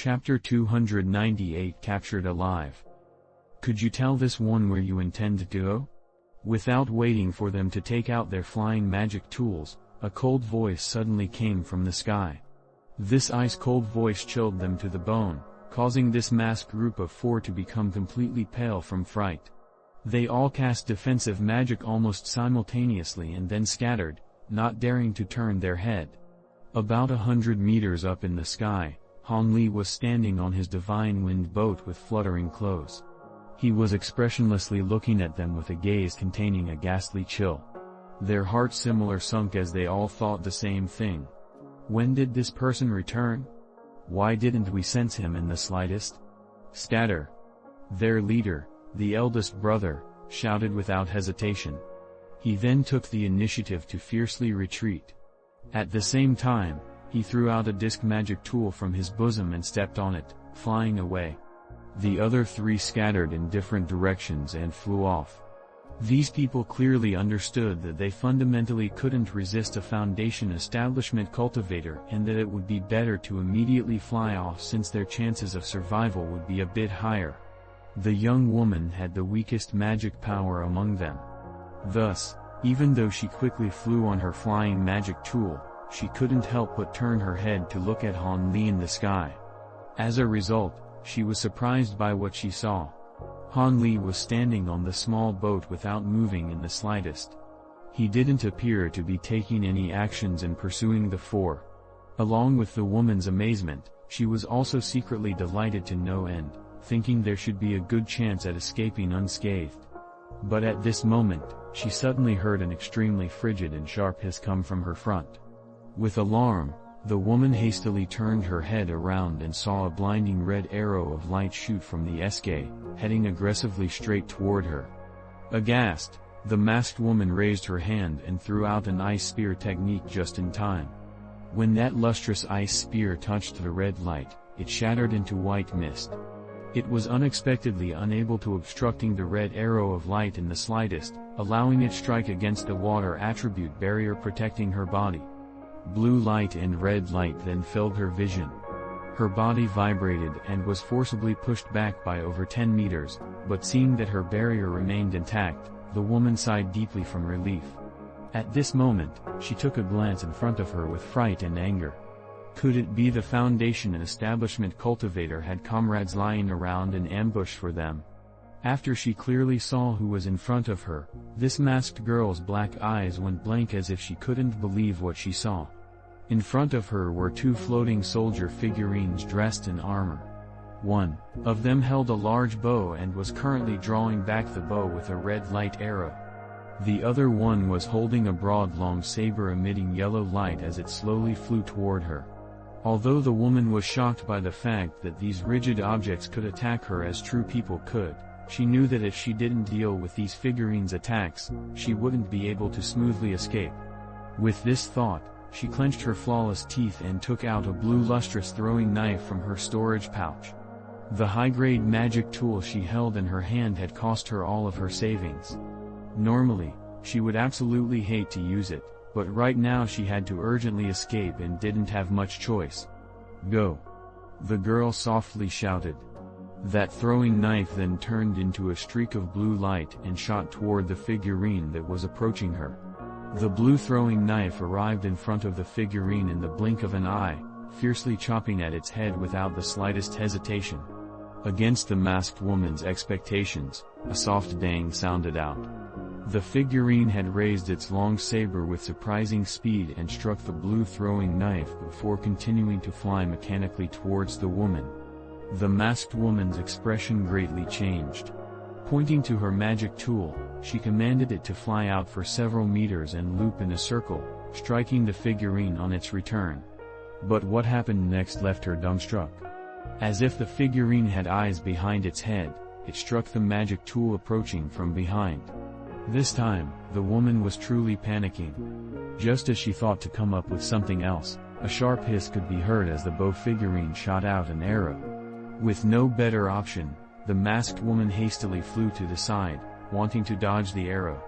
Chapter 298 Captured Alive. Could you tell this one where you intend to go? Without waiting for them to take out their flying magic tools, a cold voice suddenly came from the sky. This ice-cold voice chilled them to the bone, causing this masked group of 4 to become completely pale from fright. They all cast defensive magic almost simultaneously and then scattered, not daring to turn their head. About 100 meters up in the sky, Han Li was standing on his divine wind boat with fluttering clothes. He was expressionlessly looking at them with a gaze containing a ghastly chill. Their hearts similar sunk as they all thought the same thing. When did this person return? Why didn't we sense him in the slightest? Scatter! Their leader, the eldest brother, shouted without hesitation. He then took the initiative to fiercely retreat. At the same time, he threw out a disc magic tool from his bosom and stepped on it, flying away. The other 3 scattered in different directions and flew off. These people clearly understood that they fundamentally couldn't resist a Foundation establishment cultivator and that it would be better to immediately fly off since their chances of survival would be a bit higher. The young woman had the weakest magic power among them. Thus, even though she quickly flew on her flying magic tool, she couldn't help but turn her head to look at Han Li in the sky. As a result, she was surprised by what she saw. Han Li was standing on the small boat without moving in the slightest. He didn't appear to be taking any actions in pursuing the 4. Along with the woman's amazement, she was also secretly delighted to no end, thinking there should be a good chance at escaping unscathed. But at this moment, she suddenly heard an extremely frigid and sharp hiss come from her front. With alarm, the woman hastily turned her head around and saw a blinding red arrow of light shoot from the sky, heading aggressively straight toward her. Aghast, the masked woman raised her hand and threw out an ice spear technique just in time. When that lustrous ice spear touched the red light, it shattered into white mist. It was unexpectedly unable to obstructing the red arrow of light in the slightest, allowing it strike against the water attribute barrier protecting her body. Blue light and red light then filled her vision. Her body vibrated and was forcibly pushed back by over 10 meters, but seeing that her barrier remained intact, the woman sighed deeply from relief. At this moment, she took a glance in front of her with fright and anger. Could it be the Foundation and establishment cultivator had comrades lying around in ambush for them? After she clearly saw who was in front of her, this masked girl's black eyes went blank as if she couldn't believe what she saw. In front of her were 2 floating soldier figurines dressed in armor. One of them held a large bow and was currently drawing back the bow with a red light arrow. The other one was holding a broad long saber emitting yellow light as it slowly flew toward her. Although the woman was shocked by the fact that these rigid objects could attack her as true people could, she knew that if she didn't deal with these figurines' attacks, she wouldn't be able to smoothly escape. With this thought, she clenched her flawless teeth and took out a blue lustrous throwing knife from her storage pouch. The high-grade magic tool she held in her hand had cost her all of her savings. Normally, she would absolutely hate to use it, but right now she had to urgently escape and didn't have much choice. Go! The girl softly shouted. That throwing knife then turned into a streak of blue light and shot toward the figurine that was approaching her. The blue throwing knife arrived in front of the figurine in the blink of an eye, fiercely chopping at its head without the slightest hesitation. Against the masked woman's expectations, a soft dang sounded out. The figurine had raised its long saber with surprising speed and struck the blue throwing knife before continuing to fly mechanically towards the woman. The masked woman's expression greatly changed. Pointing to her magic tool, she commanded it to fly out for several meters and loop in a circle, striking the figurine on its return. But what happened next left her dumbstruck. As if the figurine had eyes behind its head, it struck the magic tool approaching from behind. This time, the woman was truly panicking. Just as she thought to come up with something else, a sharp hiss could be heard as the bow figurine shot out an arrow. With no better option, the masked woman hastily flew to the side, wanting to dodge the arrow.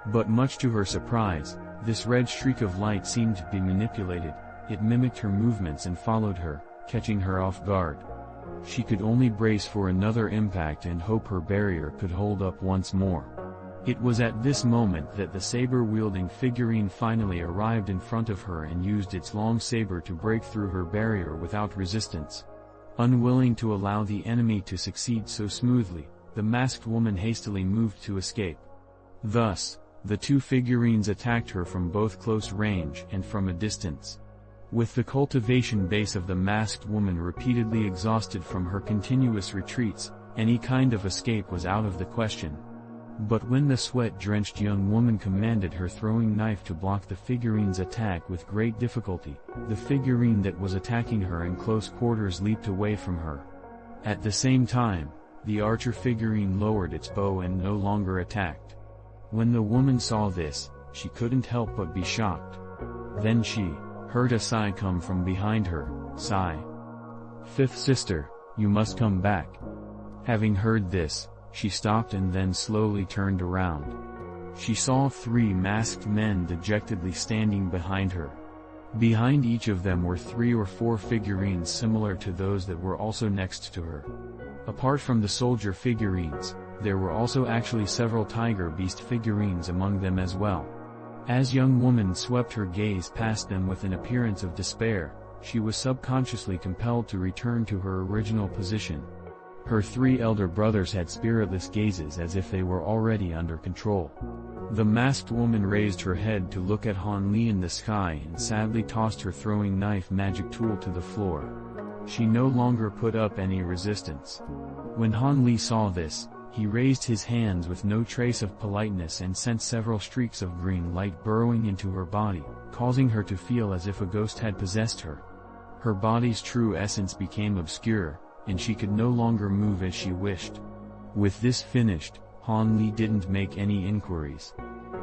But much to her surprise, this red streak of light seemed to be manipulated. It mimicked her movements and followed her, catching her off guard. She could only brace for another impact and hope her barrier could hold up once more. It was at this moment that the saber-wielding figurine finally arrived in front of her and used its long saber to break through her barrier without resistance. Unwilling to allow the enemy to succeed so smoothly, the masked woman hastily moved to escape. Thus, the two figurines attacked her from both close range and from a distance. With the cultivation base of the masked woman repeatedly exhausted from her continuous retreats, any kind of escape was out of the question. But when the sweat-drenched young woman commanded her throwing knife to block the figurine's attack with great difficulty, the figurine that was attacking her in close quarters leaped away from her. At the same time, the archer figurine lowered its bow and no longer attacked. When the woman saw this, she couldn't help but be shocked. Then she heard a sigh come from behind her. Sigh. "Fifth sister, you must come back." Having heard this, she stopped and then slowly turned around. She saw three masked men dejectedly standing behind her. Behind each of them were 3 or 4 figurines similar to those that were also next to her. Apart from the soldier figurines, there were also actually several tiger beast figurines among them as well. As young woman swept her gaze past them with an appearance of despair, she was subconsciously compelled to return to her original position. Her 3 elder brothers had spiritless gazes as if they were already under control. The masked woman raised her head to look at Han Li in the sky and sadly tossed her throwing knife magic tool to the floor. She no longer put up any resistance. When Han Li saw this, he raised his hands with no trace of politeness and sent several streaks of green light burrowing into her body, causing her to feel as if a ghost had possessed her. Her body's true essence became obscure, and she could no longer move as she wished. With this finished, Han Li didn't make any inquiries.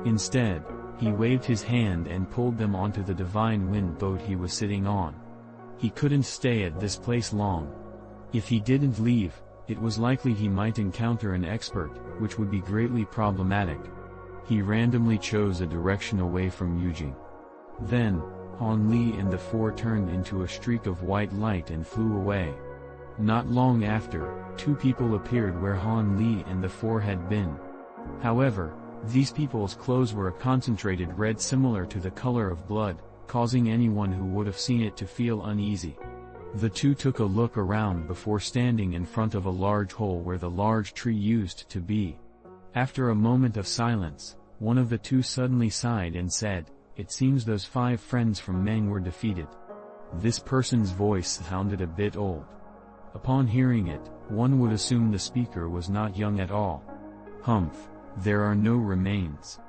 Instead, he waved his hand and pulled them onto the divine wind boat he was sitting on. He couldn't stay at this place long. If he didn't leave, it was likely he might encounter an expert, which would be greatly problematic. He randomly chose a direction away from Yujing. Then, Han Li and the 4 turned into a streak of white light and flew away. Not long after, 2 people appeared where Han Li and the 4 had been. However, these people's clothes were a concentrated red similar to the color of blood, causing anyone who would have seen it to feel uneasy. The 2 took a look around before standing in front of a large hole where the large tree used to be. After a moment of silence, one of the 2 suddenly sighed and said, "It seems those 5 friends from Meng were defeated." This person's voice sounded a bit old. Upon hearing it, one would assume the speaker was not young at all. Humph, there are no remains.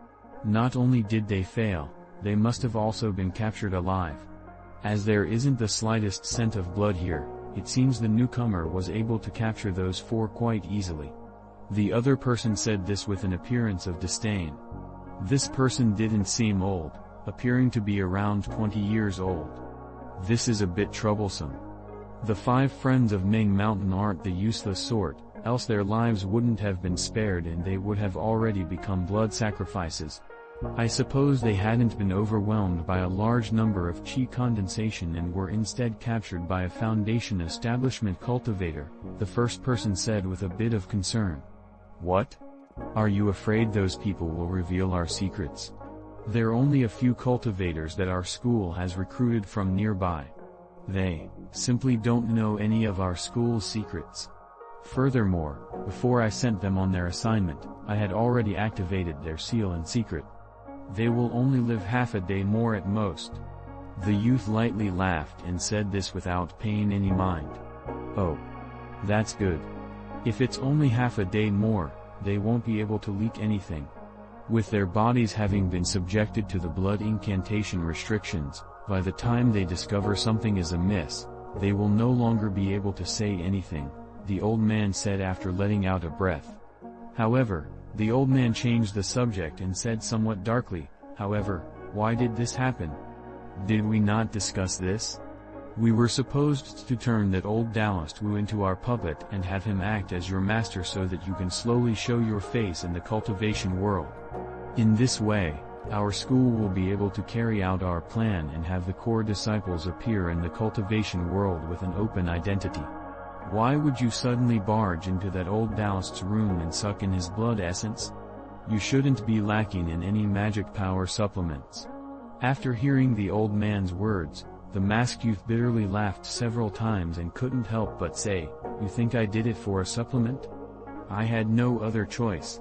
Not only did they fail, they must have also been captured alive. As there isn't the slightest scent of blood here, it seems the newcomer was able to capture those 4 quite easily. The other person said this with an appearance of disdain. This person didn't seem old, appearing to be around 20 years old. This is a bit troublesome. The 5 friends of Ming Mountain aren't the useless sort, else their lives wouldn't have been spared and they would have already become blood sacrifices. I suppose they hadn't been overwhelmed by a large number of chi condensation and were instead captured by a Foundation establishment cultivator, the first person said with a bit of concern. What? Are you afraid those people will reveal our secrets? There are only a few cultivators that our school has recruited from nearby. They simply don't know any of our school's secrets. Furthermore, before I sent them on their assignment, I had already activated their seal in secret. They will only live half a day more at most. The youth lightly laughed and said this without paying any mind. Oh. That's good. If it's only half a day more, they won't be able to leak anything. With their bodies having been subjected to the blood incantation restrictions, by the time they discover something is amiss, they will no longer be able to say anything, the old man said after letting out a breath. However, the old man changed the subject and said somewhat darkly, "However, why did this happen? Did we not discuss this? We were supposed to turn that old Taoist Wu into our puppet and have him act as your master so that you can slowly show your face in the cultivation world. In this way, our school will be able to carry out our plan and have the core disciples appear in the cultivation world with an open identity." Why would you suddenly barge into that old Taoist's room and suck in his blood essence? You shouldn't be lacking in any magic power supplements. After hearing the old man's words, the masked youth bitterly laughed several times and couldn't help but say, "You think I did it for a supplement? I had no other choice."